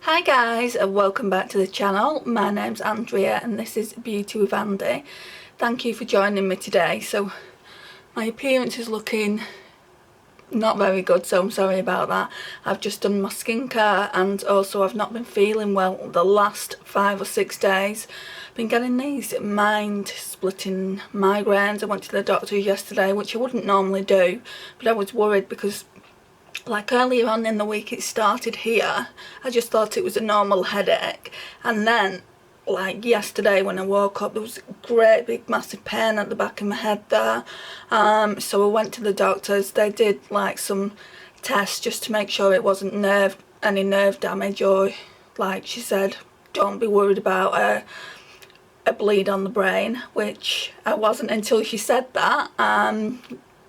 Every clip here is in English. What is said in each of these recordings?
Hi guys, and welcome back to the channel. My name's Andrea and this is Beauty with Andy. Thank you for joining me today. So my appearance is looking not very good, so I'm sorry about that. I've just done my skincare and also I've not been feeling well the last 5 or 6 days. I've been getting these mind-splitting migraines. I went to the doctor yesterday, which I wouldn't normally do, but I was worried because like earlier on in the week it started here. I just thought it was a normal headache, and then like yesterday when I woke up there was a great big massive pain at the back of my head there. So I went to the doctors. They did like some tests just to make sure it wasn't any nerve damage, or like she said, don't be worried about a bleed on the brain, which I wasn't until she said that.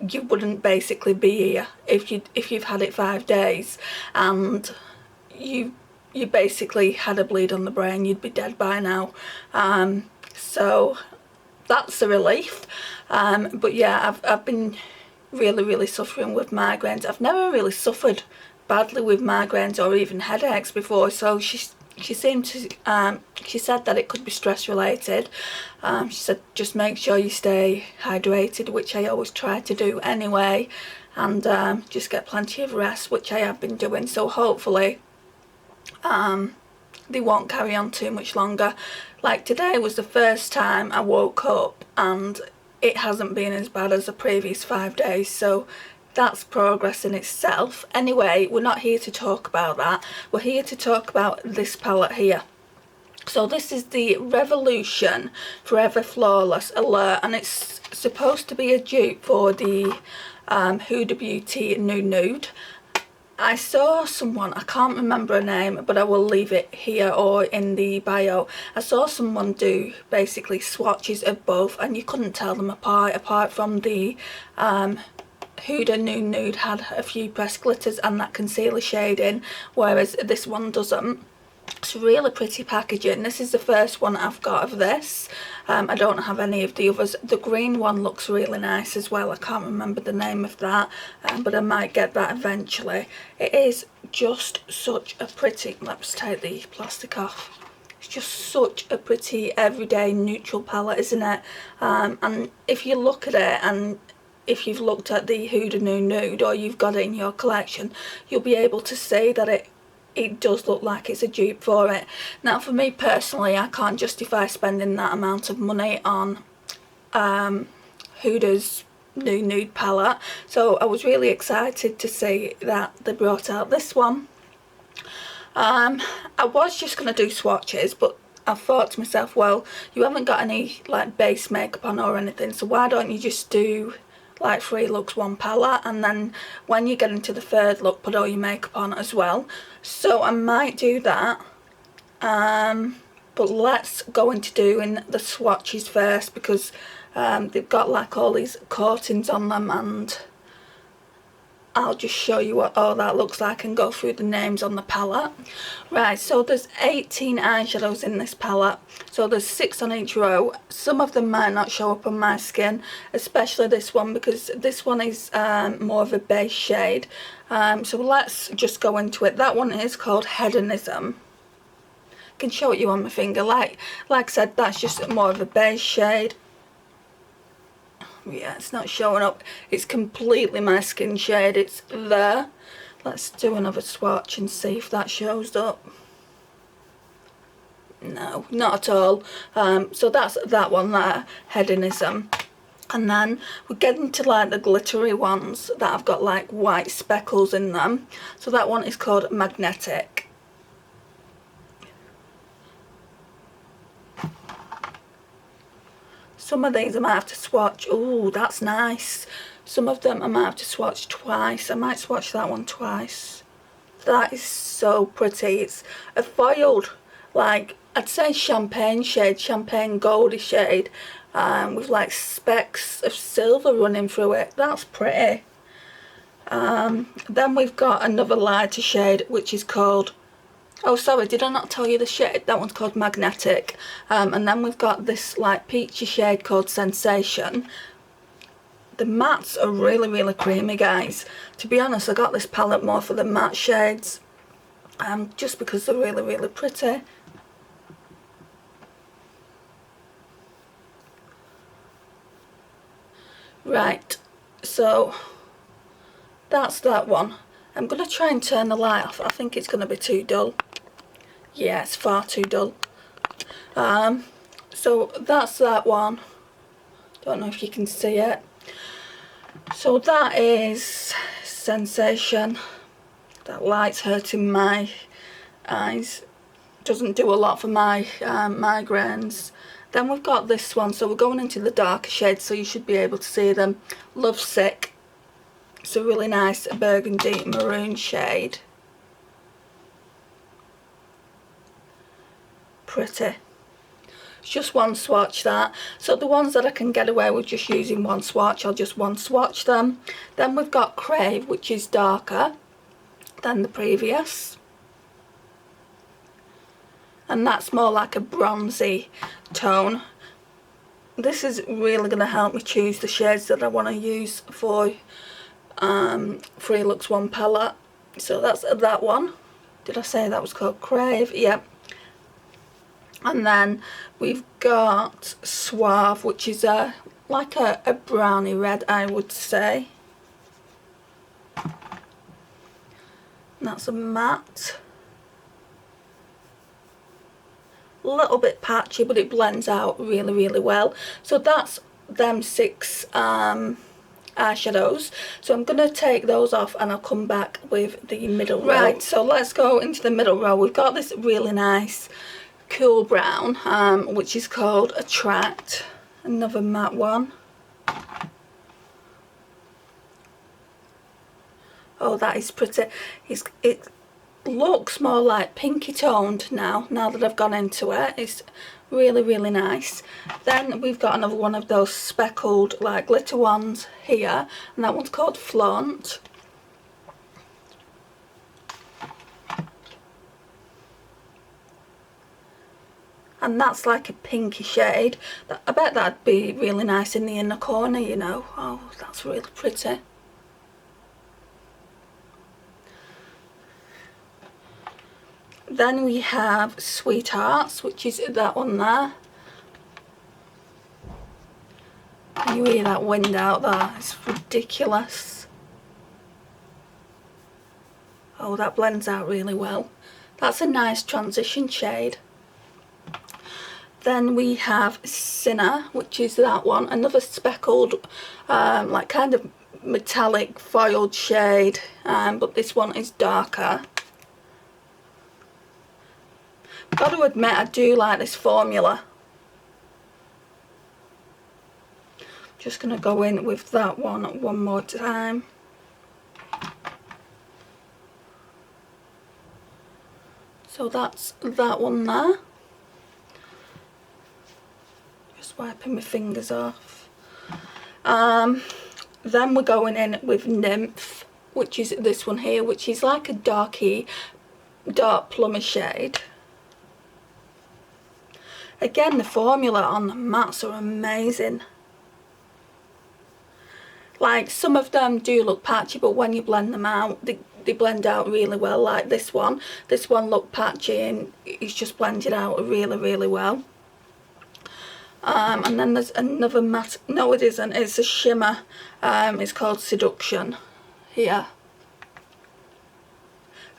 You wouldn't basically be here if you've had it 5 days and you basically had a bleed on the brain. You'd be dead by now. So that's a relief. But yeah, I've been really suffering with migraines. I've never really suffered badly with migraines or even headaches before, so she seemed to she said that it could be stress related. She said just make sure you stay hydrated, which I always try to do anyway, and just get plenty of rest, which I have been doing. So hopefully they won't carry on too much longer. Like today was the first time I woke up and it hasn't been as bad as the previous 5 days, so that's progress in itself. Anyway, we're not here to talk about that. We're here to talk about this palette here. So this is the Revolution Forever Flawless Allure, and it's supposed to be a dupe for the Huda Beauty Nude. I saw someone, I can't remember her name, but I will leave it here or in the bio. I saw someone do basically swatches of both and you couldn't tell them apart from the Huda Nude had a few pressed glitters and that concealer shading, whereas this one doesn't. It's really pretty packaging. This is the first one I've got of this. I don't have any of the others. The green one looks really nice as well. I can't remember the name of that, but I might get that eventually. It is just such a pretty, let's take the plastic off. It's just such a pretty everyday neutral palette, isn't it? And if you look at it, and if you've looked at the Huda Nude or you've got it in your collection, you'll be able to see that it does look like it's a dupe for it. Now for me personally, I can't justify spending that amount of money on Huda's new Nude palette, so I was really excited to see that they brought out this one. I was just going to do swatches, but I thought to myself, well, you haven't got any like base makeup on or anything, so why don't you just do like 3 looks 1 palette, and then when you get into the 3rd look put all your makeup on as well. So I might do that, but let's go into doing the swatches first, because they've got like all these coatings on them, and I'll just show you what all that looks like and go through the names on the palette. Right, so there's 18 eyeshadows in this palette, so there's 6 on each row. Some of them might not show up on my skin, especially this one, because this one is more of a base shade. So let's just go into it. That one is called Hedonism. I can show it you on my finger. Like I said, that's just more of a base shade. Yeah, it's not showing up. It's completely my skin shade. It's there. Let's do another swatch and see if that shows up. No, not at all. So that's that one there, Hedonism. And then we're getting to like the glittery ones that have got like white speckles in them. So that one is called Magnetic. Some of these I might have to swatch. Oh, that's nice. Some of them I might have to swatch twice. I might swatch that one twice. That is so pretty. It's a foiled, like, I'd say champagne shade, champagne goldy shade, with like specks of silver running through it. That's pretty. Then we've got another lighter shade, which is called, oh sorry, did I not tell you the shade? That one's called Magnetic. And then we've got this like peachy shade called Sensation. The mattes are really creamy, guys. To be honest, I got this palette more for the matte shades. just because they're really, really pretty. Right, so that's that one. I'm going to try and turn the light off. I think it's going to be too dull. Yeah, it's far too dull. So that's that one. Don't know if you can see it. So that is Sensation. That light's hurting my eyes. Doesn't do a lot for my migraines. Then we've got this one. So we're going into the darker shades, so you should be able to see them. Love Sick. It's a really nice burgundy maroon shade. Pretty. It's just one swatch, that. So the ones that I can get away with just using one swatch, I'll just one swatch them. Then we've got Crave, which is darker than the previous. And that's more like a bronzy tone. This is really going to help me choose the shades that I want to use for Free Looks One palette. So that's that one. Did I say that was called Crave? Yep. And then we've got Suave, which is like a browny red, I would say. And that's a matte. A little bit patchy, but it blends out really, really well. So that's them 6 eyeshadows. So I'm going to take those off and I'll come back with the middle row. Right, so let's go into the middle row. We've got this really nice cool brown, which is called Attract. Another matte one. Oh, that is pretty. It looks more like pinky toned now that I've gone into it. It's really, really nice. Then we've got another one of those speckled like glitter ones here, and that one's called Flaunt. And that's like a pinky shade. I bet that'd be really nice in the inner corner, you know. Oh, that's really pretty. Then we have Sweethearts, which is that one there. Can you hear that wind out there? It's ridiculous. Oh, that blends out really well. That's a nice transition shade. Then we have Sinner, which is that one. Another speckled, like kind of metallic foiled shade, but this one is darker. Got to admit, I do like this formula. Just going to go in with that one more time. So that's that one there. Just wiping my fingers off. Then we're going in with Nymph, which is this one here, which is like a dark plummy shade. Again, the formula on the mattes are amazing. Like, some of them do look patchy, but when you blend them out, they blend out really well. Like this one. This one looked patchy and it's just blended out really, really well. And then there's another matte. No, it isn't. It's a shimmer. It's called Seduction here.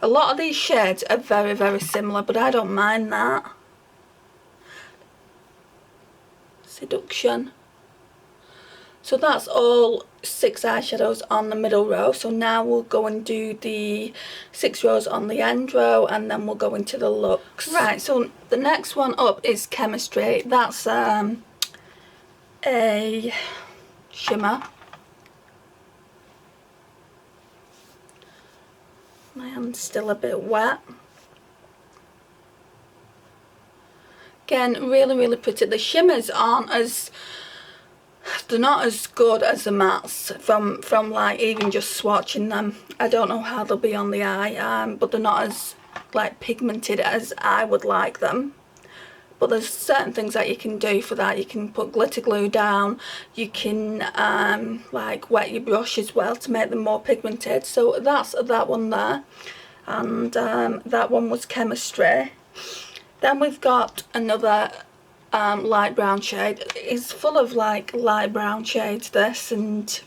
A lot of these shades are very, very similar, but I don't mind that. Seduction. So that's all 6 eyeshadows on the middle row. So now we'll go and do the 6 rows on the end row, and then we'll go into the looks. Right, so the next one up is Chemistry. That's a shimmer. My hand's still a bit wet. Again, really, really pretty. The shimmers aren't as, they're not as good as the mattes from like even just swatching them. I don't know how they'll be on the eye, but they're not as like pigmented as I would like them. But there's certain things that you can do for that. You can put glitter glue down. You can like wet your brush as well to make them more pigmented. So that's that one there. and that one was Chemistry. Then we've got another light brown shade. It's full of like light brown shades, this, and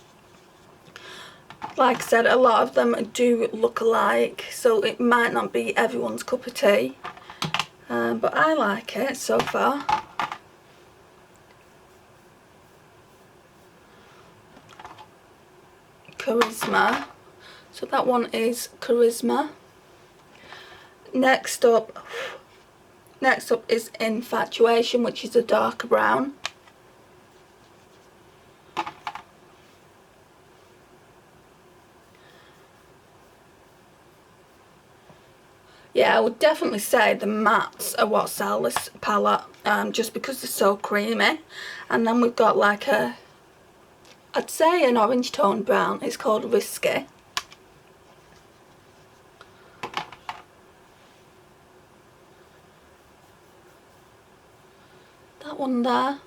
like I said, a lot of them do look alike, so it might not be everyone's cup of tea, but I like it so far. Charisma, so that one is Charisma. Next up is Infatuation, which is a darker brown. Yeah, I would definitely say the mattes are what sell this palette, just because they're so creamy. And then we've got like I'd say an orange toned brown. It's called Risky. That one there.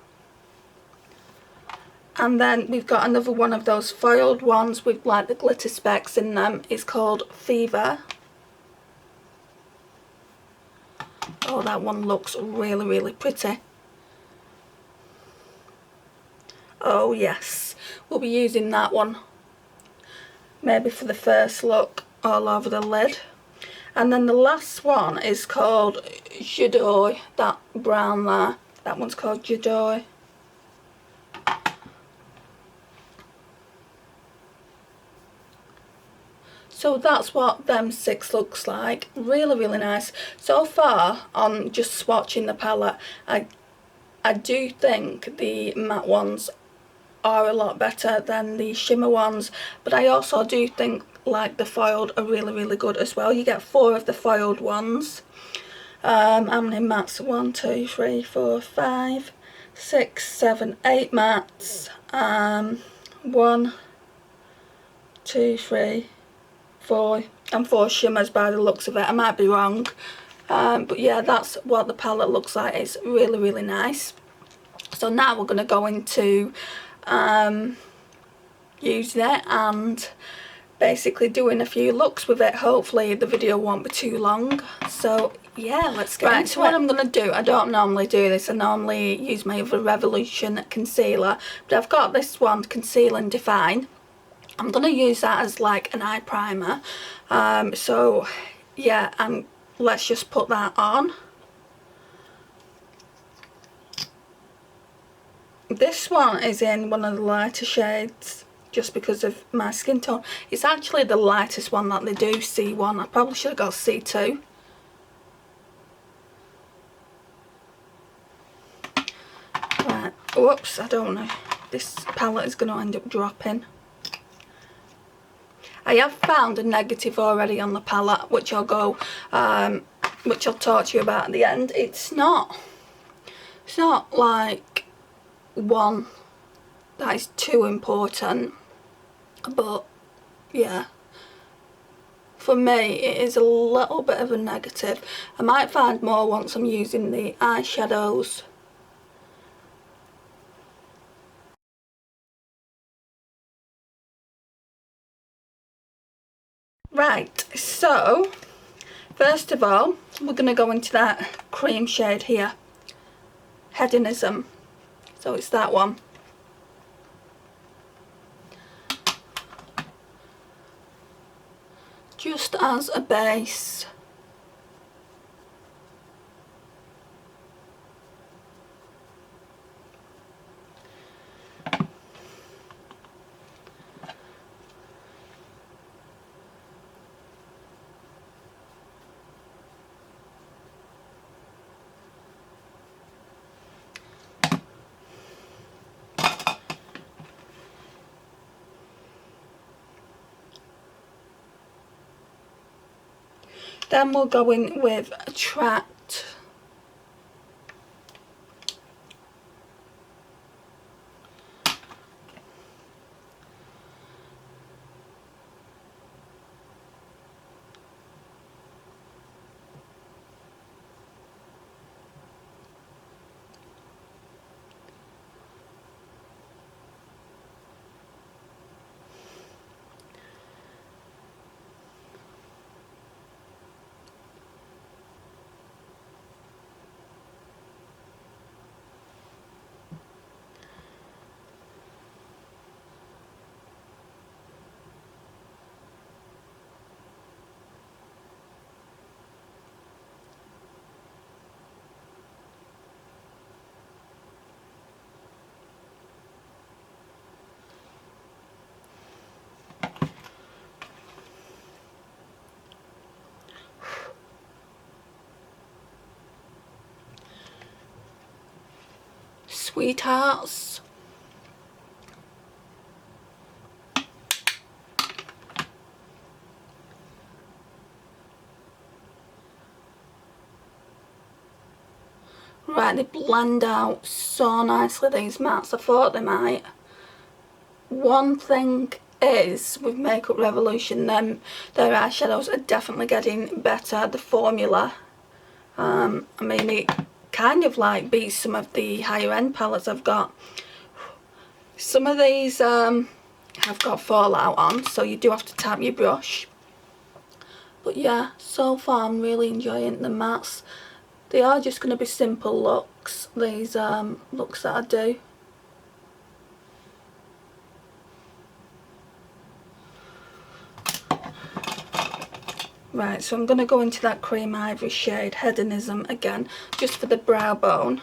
And then we've got another one of those foiled ones with like the glitter specks in them. It's called Fever. Oh, that one looks really, really pretty. Oh yes, we'll be using that one maybe for the first look all over the lid. And then the last one is called Huda, that brown there. That one's called Huda. So that's what them 6 looks like. Really, really nice. So far on just swatching the palette, I do think the matte ones are a lot better than the shimmer ones, but I also do think like the foiled are really, really good as well. You get 4 of the foiled ones. How many mattes? 1, 2, 3, 4, 5, 6, 7, 8 mattes. 1, 2, 3, 4 and 4 shimmers by the looks of it. I might be wrong, but yeah, that's what the palette looks like. It's really, really nice. So now we're going to go into using it and basically doing a few looks with it. Hopefully the video won't be too long, so yeah, let's get into it. So what I'm going to do, I don't normally do this, I normally use my other Revolution concealer, but I've got this one, Conceal and Define. I'm going to use that as like an eye primer, so yeah, let's just put that on. This one is in one of the lighter shades just because of my skin tone. It's actually the lightest one that they do, C1. I probably should have got C2. Right, whoops, I don't know. This palette is going to end up dropping. I have found a negative already on the palette, which I'll talk to you about at the end. It's not like one that is too important, but yeah, for me it is a little bit of a negative. I might find more once I'm using the eyeshadows. Right, so first of all we're going to go into that cream shade here, Hedonism. So it's that one. Just as a base. Then we'll go in with Attract. Sweethearts. Right, they blend out so nicely, these mattes. I thought they might. One thing is, with Makeup Revolution, their eyeshadows are definitely getting better. The formula, I mean, it kind of like beats some of the higher end palettes I've got. Some of these have got fallout on, so you do have to tap your brush. But yeah, so far I'm really enjoying the mattes. They are just going to be simple looks, these looks that I do. Right, so I'm going to go into that cream ivory shade, Hedonism, again, just for the brow bone.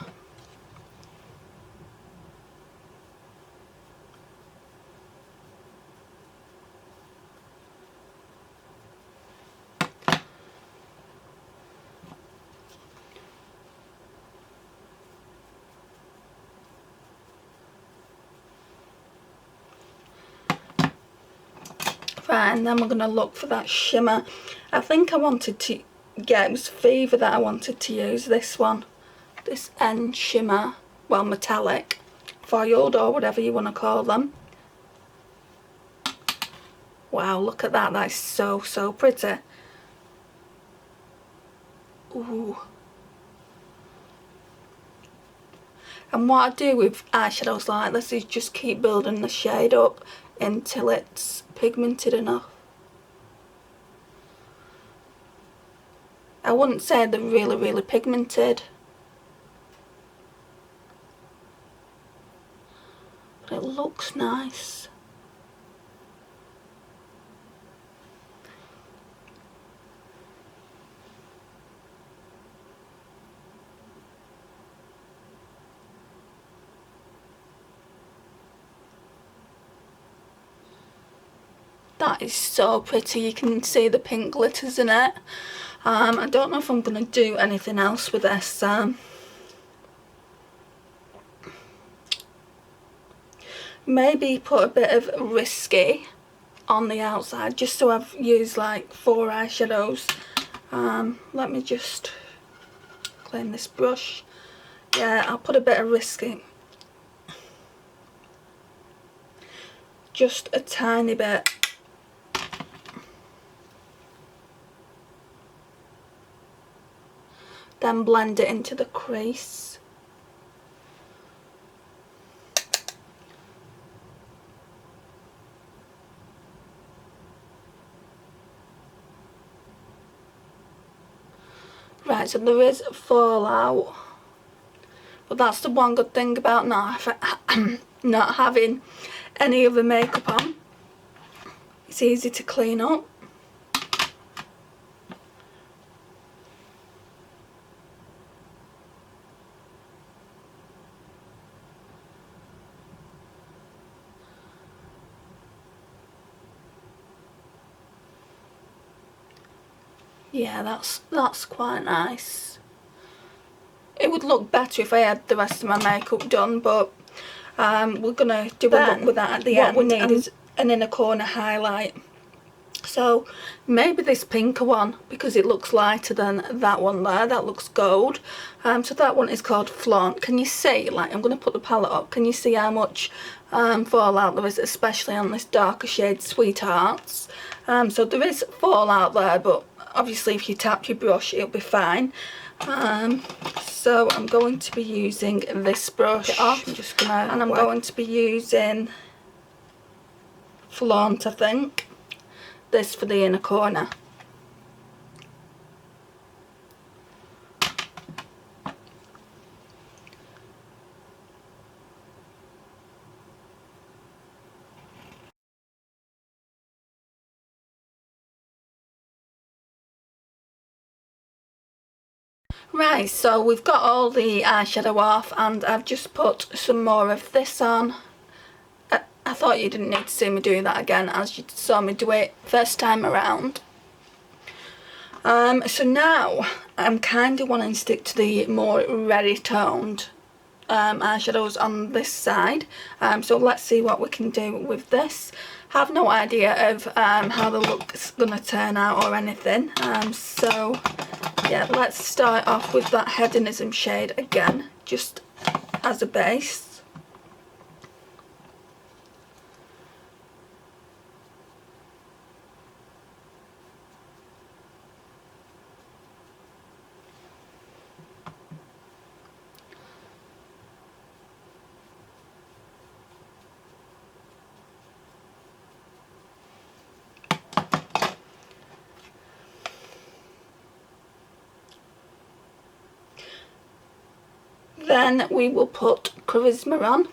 Right, and then we're going to look for that shimmer. I think I wanted to get, it was Fever that I wanted to use, this one. This N shimmer, well, metallic, foiled or whatever you want to call them. Wow, look at that, that is so, so pretty. Ooh. And what I do with eyeshadows like this is just keep building the shade up until it's pigmented enough. I wouldn't say they're really, really pigmented, but it looks nice. That is so pretty. You can see the pink glitters in it. I don't know if I'm going to do anything else with this. Maybe put a bit of Risky on the outside, just so I've used like 4 eyeshadows. Let me just clean this brush. Yeah, I'll put a bit of Risky. Just a tiny bit. Then blend it into the crease. Right, so there is fallout, but that's the one good thing about not having any other makeup on. It's easy to clean up. Yeah, that's quite nice. It would look better if I had the rest of my makeup done, but we're gonna do a look with that at the end. What we need is an inner corner highlight. So maybe this pinker one, because it looks lighter than that one there. That looks gold. So that one is called Flaunt. Can you see, like, I'm going to put the palette up, can you see how much fallout there is, especially on this darker shade, Sweethearts? So there is fallout there, but obviously if you tap your brush it'll be fine. So I'm going to be using this brush. I'm just gonna, and I'm going to be using Flaunt, I think. This for the inner corner. Right, so we've got all the eyeshadow off and I've just put some more of this on. I thought you didn't need to see me do that again, as you saw me do it first time around. So now I'm kind of wanting to stick to the more reddy toned eyeshadows on this side, so let's see what we can do with this. Have no idea of how the look's gonna turn out or anything, so yeah, let's start off with that Hedonism shade again, just as a base. Then we will put Charisma on.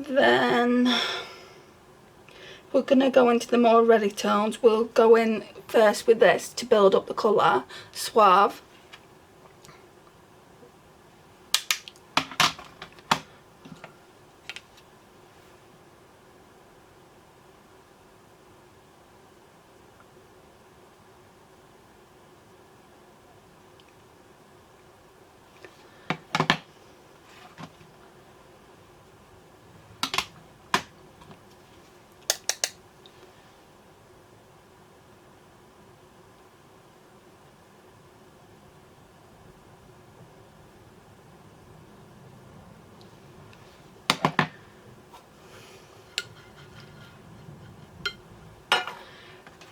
Then we're going to go into the more reddy tones. We'll go in first with this to build up the colour, Suave.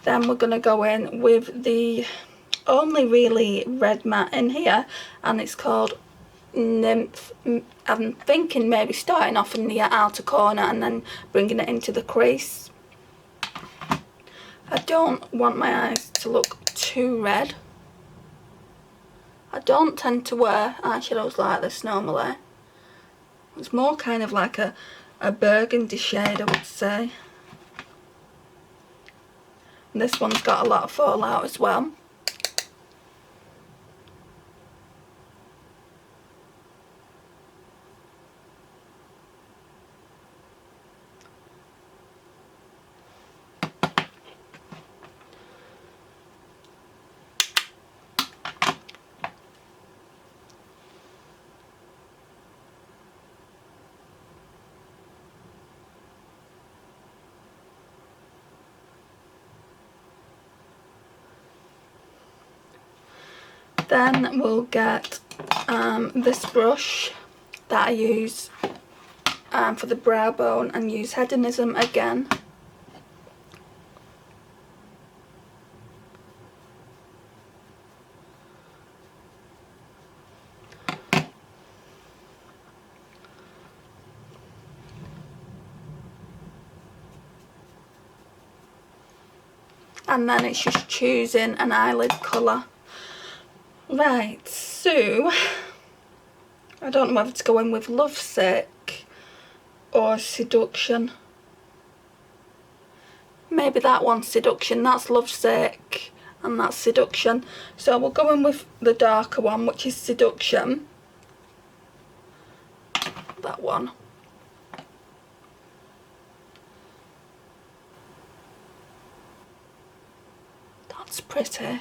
Then we're going to go in with the only really red matte in here, and it's called Nymph. I'm thinking maybe starting off in the outer corner and then bringing it into the crease. I don't want my eyes to look too red. I don't tend to wear eyeshadows like this normally. It's more kind of like a burgundy shade, I would say. And this one's got a lot of fallout as well. Then we'll get this brush that I use for the brow bone and use Hedonism again. And then it's just choosing an eyelid colour. Right, so I don't know whether to go in with Lovesick or Seduction. Maybe that one's Seduction, that's Lovesick and that's Seduction. So we'll go in with the darker one, which is Seduction. That one. That's pretty.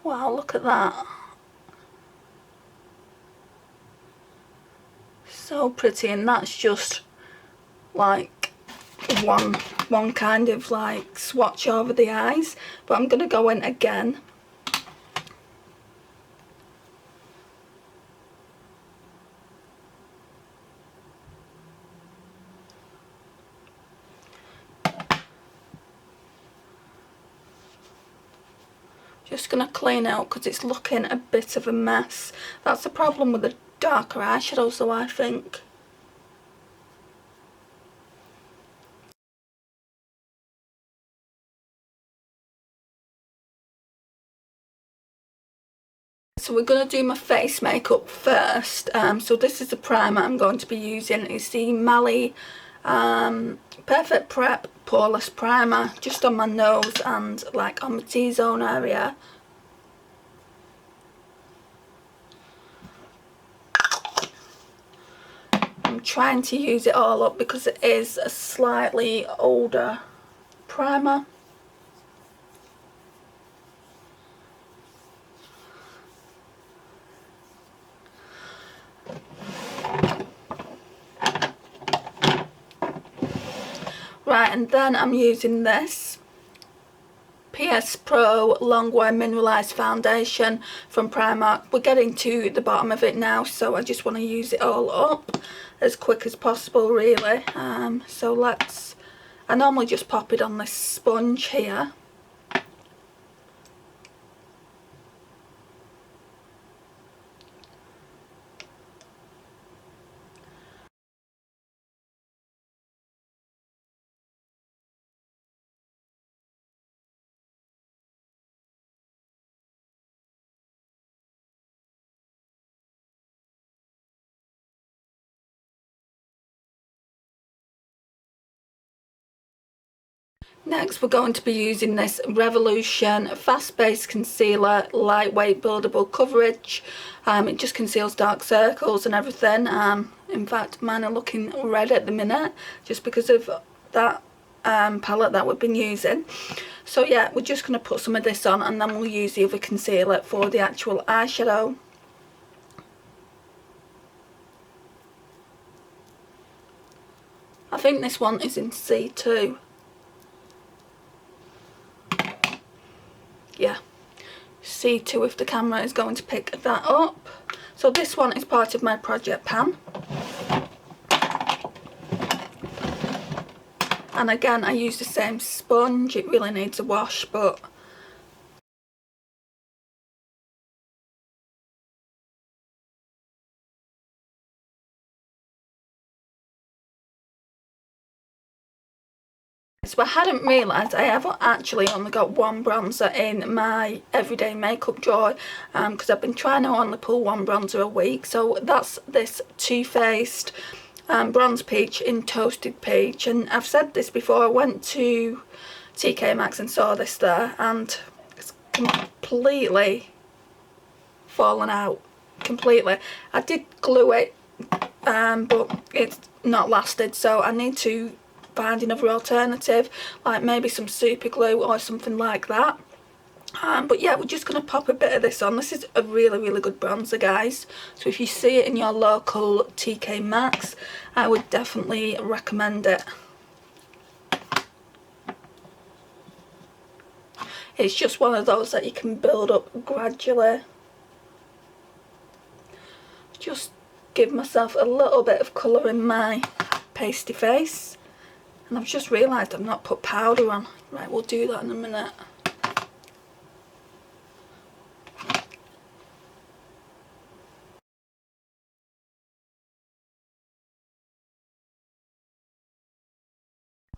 Wow, look at that. So pretty, and that's just like one kind of like swatch over the eyes, but I'm gonna go in again. Just gonna clean out because it's looking a bit of a mess. That's the problem with the darker eyeshadows though, I think. So we're going to do my face makeup first. So this is the primer I'm going to be using. It's the Mally Perfect Prep Poreless Primer, just on my nose and like on my T-zone area. I'm trying to use it all up because it is a slightly older primer. Right, and then I'm using this PS Pro Longwear Mineralised Foundation from Primark. We're getting to the bottom of it now, so I just want to use it all up as quick as possible, really. So I normally just pop it on this sponge here. Next we're going to be using this Revolution Fast Base Concealer Lightweight Buildable Coverage. It just conceals dark circles and everything. In fact, mine are looking red at the minute just because of that palette that we've been using. So yeah, we're just going to put some of this on and then we'll use the other concealer for the actual eyeshadow. I think this one is in C2. Yeah, C2 if the camera is going to pick that up. So this one is part of my project pan. And again, I use the same sponge. It really needs a wash, but so I hadn't realised I have actually only got one bronzer in my everyday makeup drawer, because I've been trying to only pull one bronzer a week. So that's this Too Faced Bronze Peach in Toasted Peach, and I've said this before, I went to TK Maxx and saw this there and it's completely fallen out, completely. I did glue it, but it's not lasted, so I need to find another alternative, like maybe some super glue or something like that. But yeah, we're just going to pop a bit of this on. This is a really good bronzer, guys, so if you see it in your local TK Maxx, I would definitely recommend it. It's just one of those that you can build up gradually. Just give myself a little bit of colour in my pasty face. And I've just realised I've not put powder on. Right, we'll do that in a minute.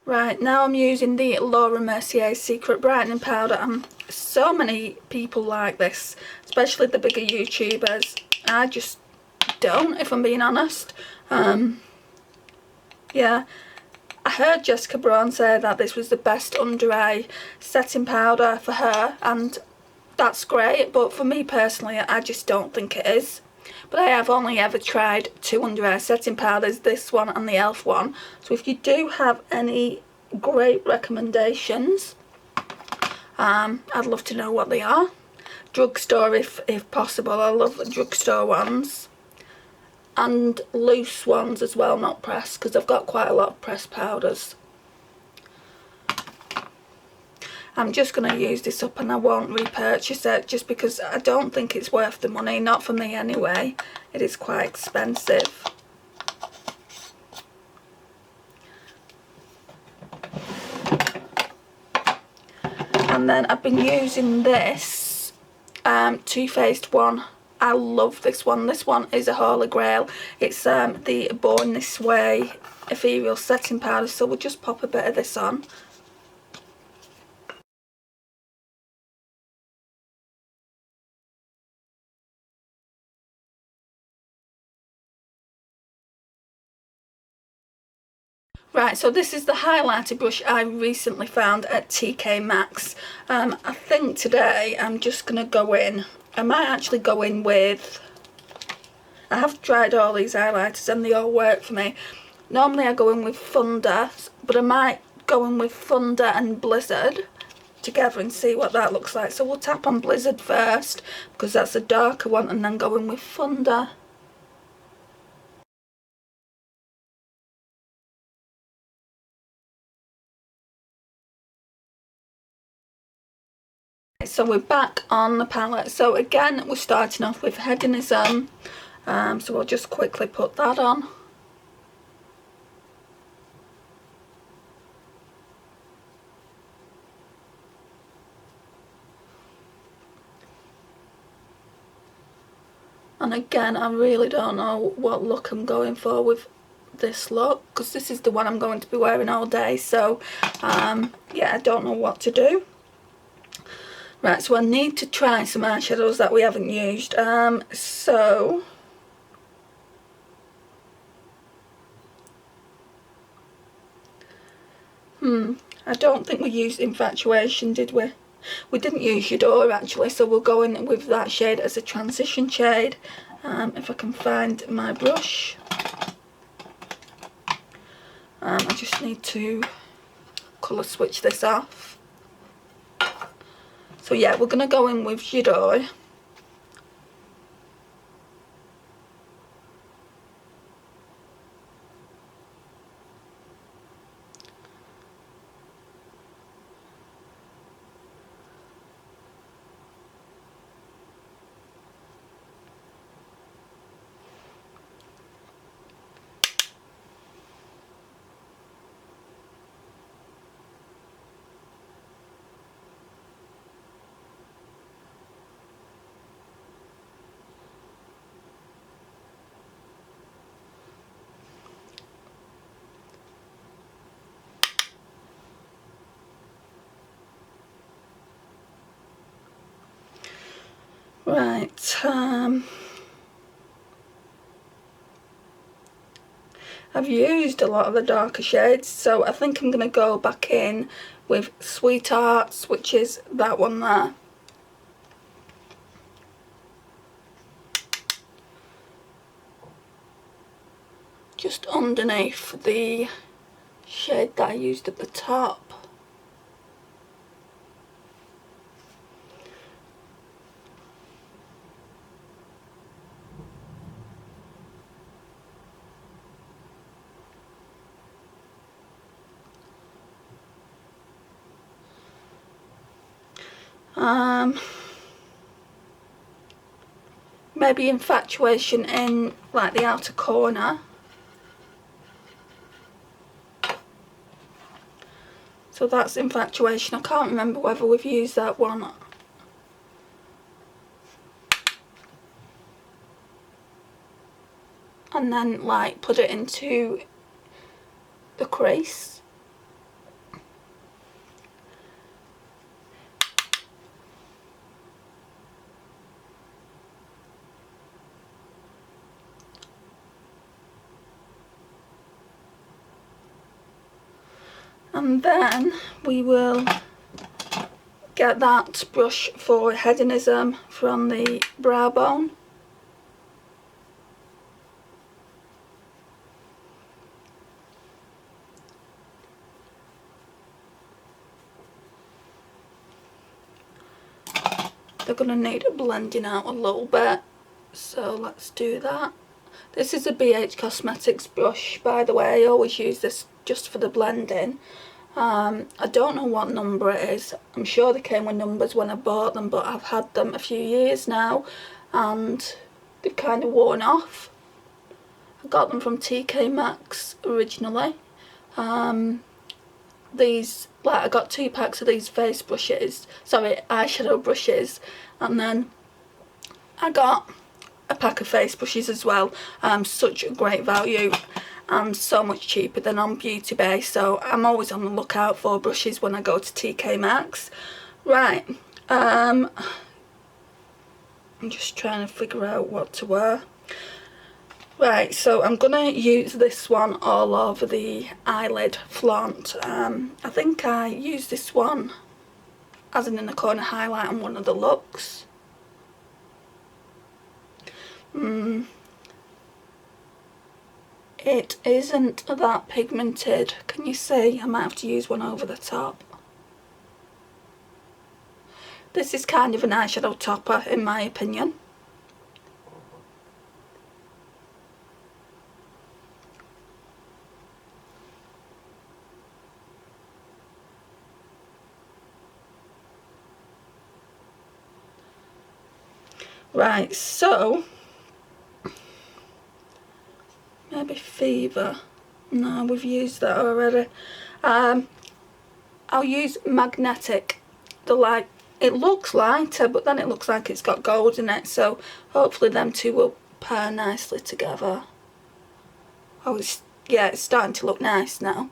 Right, now I'm using the Laura Mercier Secret Brightening Powder. So many people like this, especially the bigger YouTubers. I just don't, if I'm being honest. Yeah, I heard Jessica Braun say that this was the best under eye setting powder for her, and that's great, but for me personally, I just don't think it is. But I have only ever tried two under eye setting powders, this one and the e.l.f. one. So if you do have any great recommendations, I'd love to know what they are. drugstore if possible. I love the drugstore ones. And loose ones as well, not pressed, because I've got quite a lot of pressed powders. I'm just going to use this up and I won't repurchase it, just because I don't think it's worth the money. Not for me anyway. It is quite expensive. And then I've been using this Too Faced one. I love this one. This one is a holy grail. It's the Born This Way Ethereal Setting Powder. So we'll just pop a bit of this on. Right, so this is the highlighter brush I recently found at TK Maxx. I think today I'm just going to go in. I might actually go in with... I have tried all these highlighters and they all work for me. Normally I go in with Thunder, but I might go in with Thunder and Blizzard together and see what that looks like. So we'll tap on Blizzard first, because that's a darker one, and then go in with Thunder. So we're back on the palette. So again, we're starting off with Hedonism. So we'll just quickly put that on. And again, I really don't know what look I'm going for with this look, because this is the one I'm going to be wearing all day. So yeah, I don't know what to do. Right, so I need to try some eyeshadows that we haven't used. So I don't think we used Infatuation, did we? We didn't use Huda actually, so we'll go in with that shade as a transition shade. If I can find my brush. I just need to colour switch this off. So yeah, we're going to go in with Huda. Right, I've used a lot of the darker shades, so I think I'm going to go back in with Sweethearts, which is that one there. Just underneath the shade that I used at the top. Maybe Infatuation in like the outer corner. So that's Infatuation. I can't remember whether we've used that one. And then like put it into the crease. And then we will get that brush for Hedonism from the brow bone. they're going to need blending out a little bit, so let's do that. This is a BH Cosmetics brush, by the way. I always use this just for the blending. I don't know what number it is. I'm sure they came with numbers when I bought them, but I've had them a few years now and they've kind of worn off. I got them from TK Maxx originally. These, like, I got 2 packs of these face brushes, sorry, eyeshadow brushes, and then I got a pack of face brushes as well. Such a great value and so much cheaper than on Beauty Bay, so I'm always on the lookout for brushes when I go to TK Maxx. Right, I'm just trying to figure out what to wear. Right, so I'm gonna use this one all over the eyelid flaunt. I think I used this one as an inner corner highlight on one of the looks. It isn't that pigmented. Can you see? I might have to use one over the top. This is kind of an eyeshadow topper in my opinion. Right, so maybe Fever. No, we've used that already. I'll use Magnetic. The light, it looks lighter, but then it looks like it's got gold in it, so hopefully them two will pair nicely together. Oh, yeah, it's starting to look nice now.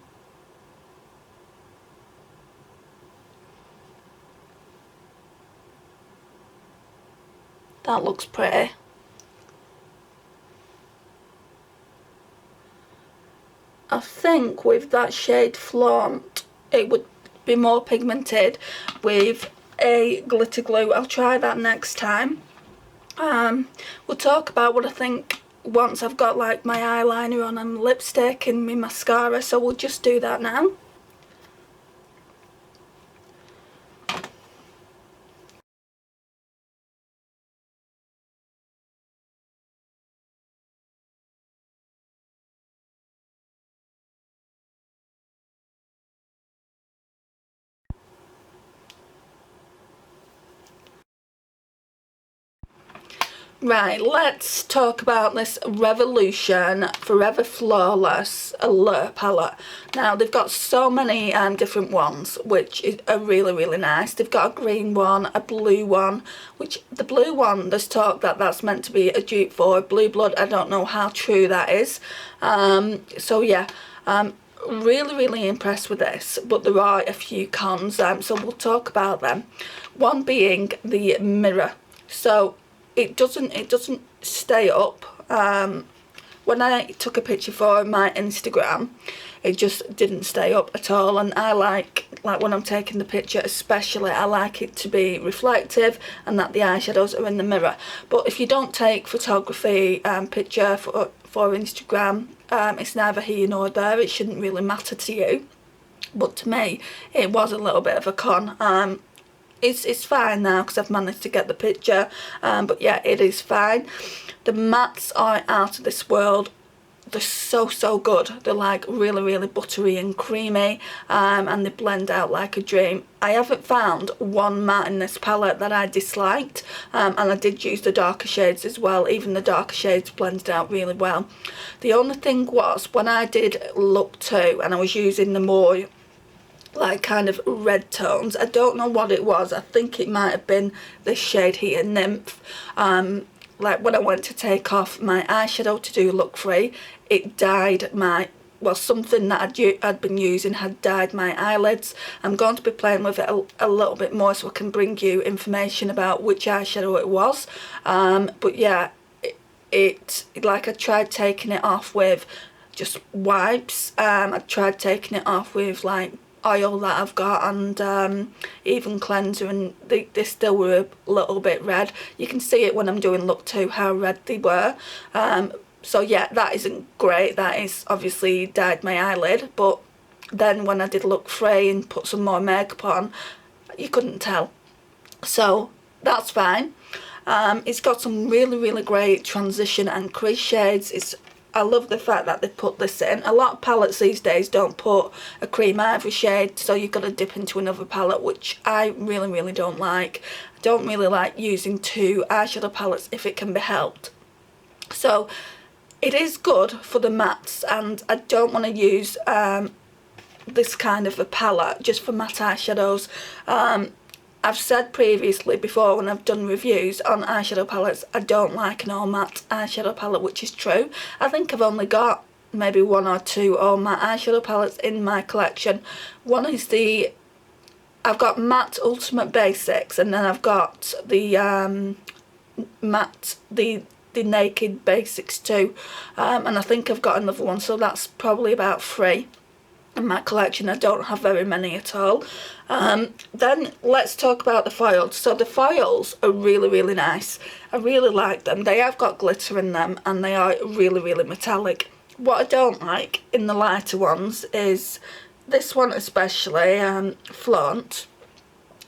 That looks pretty. I think with that shade Flaunt, it would be more pigmented with a glitter glue. I'll try that next time. We'll talk about what I think once I've got like my eyeliner on and lipstick and my mascara, so we'll just do that now. Right, let's talk about this Revolution Forever Flawless Allure palette. Now, they've got so many different ones, which are really, really nice. They've got a green one, a blue one, which the blue one, there's talk that that's meant to be a dupe for Blue Blood. I don't know how true that is. So yeah, really, really impressed with this, but there are a few cons, so we'll talk about them. One being the mirror. So it doesn't stay up. When I took a picture for my Instagram, it just didn't stay up at all, and I like when I'm taking the picture especially, I like it to be reflective and that the eyeshadows are in the mirror. But if you don't take photography picture for Instagram, it's neither here nor there. It shouldn't really matter to you, but to me it was a little bit of a con. It's fine now because I've managed to get the picture, but yeah, it is fine. The mattes are out of this world. They're so good. They're like really, really buttery and creamy, and they blend out like a dream. I haven't found one matte in this palette that I disliked, and I did use the darker shades as well. Even the darker shades blended out really well. The only thing was, when I did look 2 and I was using the more like kind of red tones, I don't know what it was. I think it might have been this shade here, Nymph. Like when I went to take off my eyeshadow to do look 3, it dyed my, well, something that I'd been using had dyed my eyelids. I'm going to be playing with it a little bit more so I can bring you information about which eyeshadow it was. But yeah, it like I tried taking it off with just wipes. I tried taking it off with like oil that I've got, and even cleanser, and they still were a little bit red. You can see it when I'm doing look 2 how red they were. So yeah, that isn't great. That is obviously dyed my eyelid, but then when I did look 3 and put some more makeup on, you couldn't tell. So that's fine. It's got some really great transition and crease shades. I love the fact that they put this in. A lot of palettes these days don't put a cream ivory shade, so you've got to dip into another palette, which I really don't like. I don't really like using two eyeshadow palettes if it can be helped. So it is good for the mattes, and I don't want to use this kind of a palette just for matte eyeshadows. I've said previously before when I've done reviews on eyeshadow palettes, I don't like an all matte eyeshadow palette, which is true. I think I've only got maybe one or two all matte eyeshadow palettes in my collection. One is I've got matte Ultimate Basics, and then I've got the matte, the Naked Basics too. And I think I've got another one, so that's probably about 3 in my collection. I don't have very many at all. Then let's talk about the foils. So the foils are really nice. I really like them. They have got glitter in them, and they are really metallic. What I don't like in the lighter ones is this one especially, Flaunt,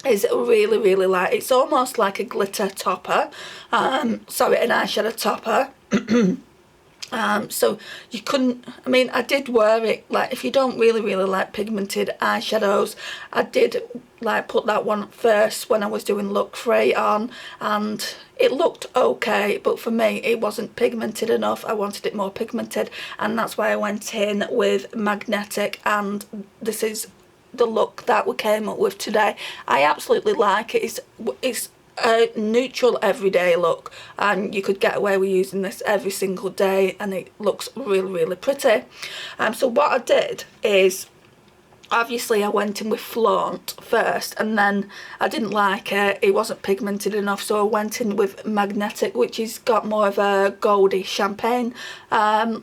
is really light. It's almost like a glitter topper. Sorry, an eyeshadow topper. So you couldn't, I mean, I did wear it, like, if you don't really like pigmented eyeshadows, I did like put that one first when I was doing look 3 on, and it looked okay, but for me it wasn't pigmented enough. I wanted it more pigmented, and that's why I went in with Magnetic, and this is the look that we came up with today. I absolutely like it. It's a neutral everyday look, and you could get away with using this every single day, and it looks really pretty. So what I did is, obviously I went in with Flaunt first, and then I didn't like it. It wasn't pigmented enough, so I went in with Magnetic, which has got more of a goldy champagne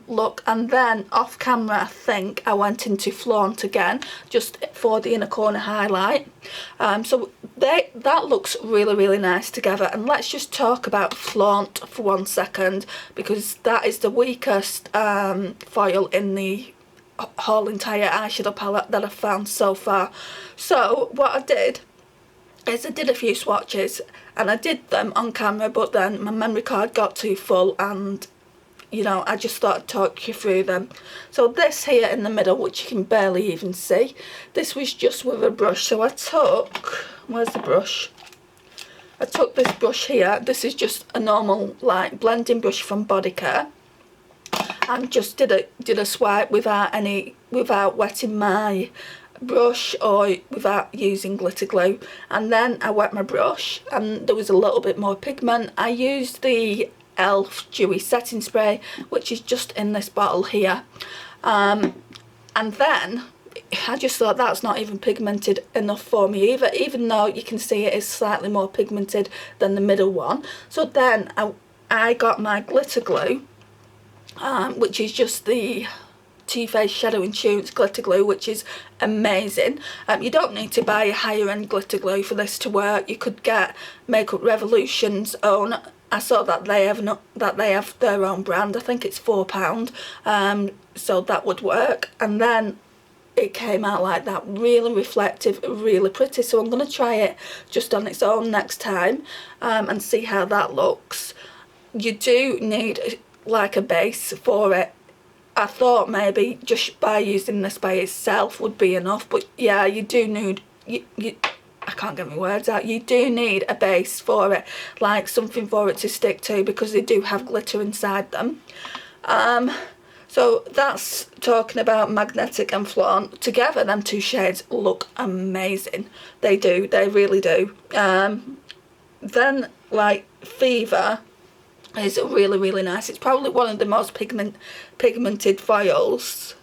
look, and then off camera I think I went into Flaunt again, just for the inner corner highlight. So that looks really nice together. And let's just talk about Flaunt for 1 second, because that is the weakest foil in the whole entire eyeshadow palette that I've found so far. So what I did is I did a few swatches, and I did them on camera, but then my memory card got too full, and you know, I just thought I'd talk you through them. So this here in the middle, which you can barely even see, this was just with a brush. So I took, where's the brush? I took this brush here. This is just a normal like blending brush from Body Care, and just did a swipe without wetting my brush or without using glitter glue. And then I wet my brush, and there was a little bit more pigment. I used the Elf Dewy Setting Spray, which is just in this bottle here, and then I just thought that's not even pigmented enough for me either, even though you can see it is slightly more pigmented than the middle one. So then I got my glitter glue, which is just the Too Faced Shadow Insurance glitter glue, which is amazing. You don't need to buy a higher end glitter glue for this to work. You could get Makeup Revolution's own. I saw that they have their own brand. I think it's £4, so that would work. And then it came out like that, really reflective, really pretty. So I'm going to try it just on its own next time, and see how that looks. You do need like a base for it. I thought maybe just by using this by itself would be enough, but yeah, you do need, I can't get my words out, you do need a base for it, like something for it to stick to, because they do have glitter inside them. So that's talking about Magnetic and Flaunt. Together, them two shades look amazing. They do, they really do. Then like Fever is really nice. It's probably one of the most pigmented foils.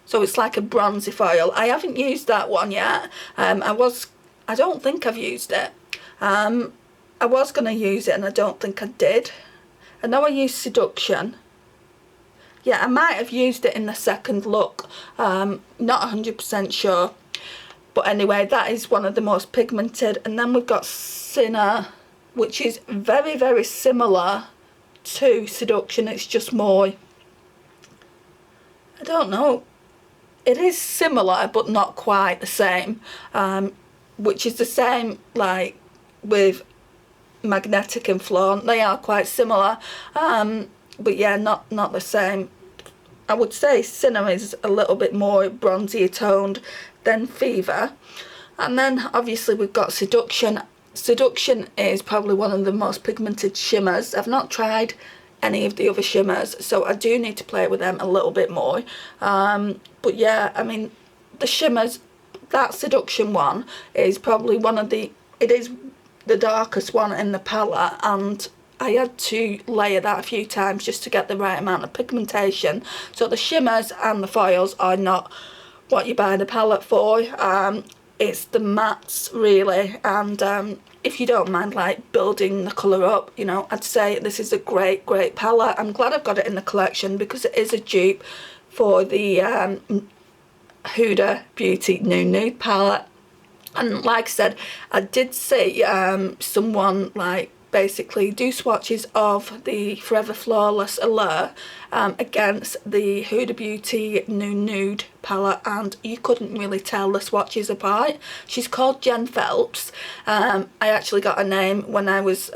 So it's like a bronzy foil. I haven't used that one yet. I don't think I've used it. I was going to use it, and I don't think I did. I know I used Seduction. Yeah, I might have used it in the second look. Not 100% sure. But anyway, that is one of the most pigmented. And then we've got Sinner, which is very similar to Seduction. It's just more, I don't know, it is similar but not quite the same, which is the same like with Magnetic and Flaunt. They are quite similar, but yeah, not the same. I would say Cinema is a little bit more bronzier toned than Fever. And then obviously we've got Seduction. Seduction is probably one of the most pigmented shimmers. I've not tried any of the other shimmers, so I do need to play with them a little bit more. But yeah, I mean, the shimmers, that Seduction one is probably it is the darkest one in the palette, and I had to layer that a few times just to get the right amount of pigmentation. So the shimmers and the foils are not what you buy the palette for. It's the mattes really, and if you don't mind like building the colour up, you know, I'd say this is a great palette. I'm glad I've got it in the collection because it is a dupe for the Huda Beauty Nude palette. And like I said, I did see someone like basically do swatches of the Forever Flawless Allure against the Huda Beauty Nude palette, and you couldn't really tell the swatches apart. She's called Jen Phelps. I actually got her name when I was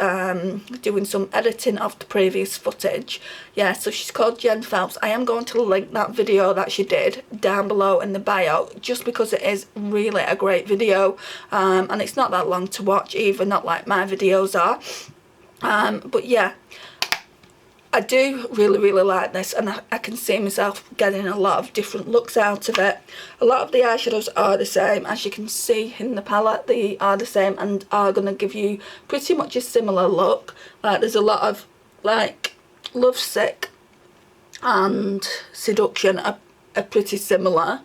doing some editing of the previous footage. Yeah, so she's called Jen Phelps. I am going to link that video that she did down below in the bio, just because it is really a great video, and it's not that long to watch either, not like my videos are. But yeah, I do really like this, and I can see myself getting a lot of different looks out of it. A lot of the eyeshadows are the same, as you can see in the palette. They are the same and are going to give you pretty much a similar look. Like there's a lot of like Lovesick and Seduction are pretty similar.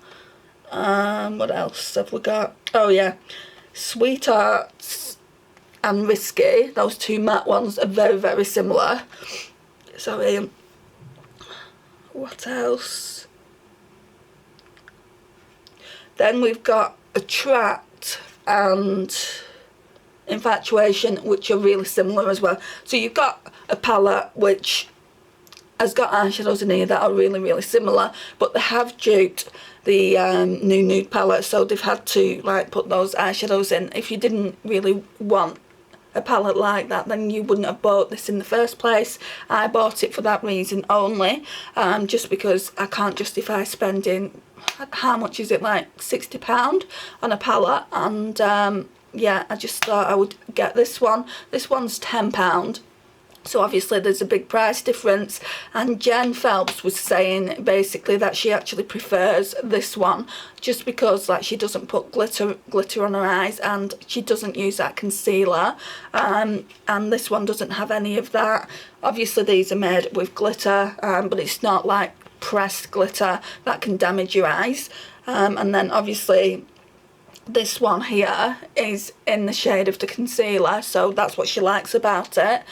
What else have we got? Oh yeah, Sweethearts and Risky, those two matte ones are very similar. So what else? Then we've got Attract and Infatuation, which are really similar as well. So you've got a palette which has got eyeshadows in here that are really similar, but they have duped the Nude palette, so they've had to like put those eyeshadows in. If you didn't really want a palette like that, then you wouldn't have bought this in the first place. I bought it for that reason only, just because I can't justify spending, how much is it, like £60 on a palette, and yeah, I just thought I would get this one. This one's £10. So obviously there's a big price difference, and Jen Phelps was saying basically that she actually prefers this one just because like she doesn't put glitter on her eyes, and she doesn't use that concealer, and this one doesn't have any of that. Obviously these are made with glitter, but it's not like pressed glitter that can damage your eyes, and then obviously this one here is in the shade of the concealer, so that's what she likes about it.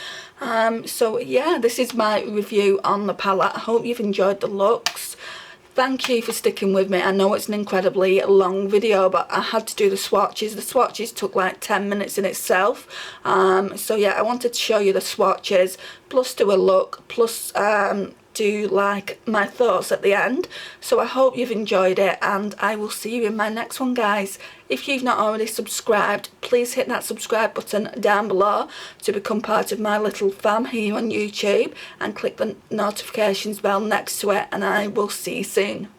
So yeah, this is my review on the palette. I hope you've enjoyed the looks. Thank you for sticking with me. I know it's an incredibly long video, but I had to do the swatches. The swatches took like 10 minutes in itself. So yeah, I wanted to show you the swatches, plus do a look, plus do like my thoughts at the end. So I hope you've enjoyed it, and I will see you in my next one, guys. If you've not already subscribed, please hit that subscribe button down below to become part of my little fam here on YouTube, and click the notifications bell next to it, and I will see you soon.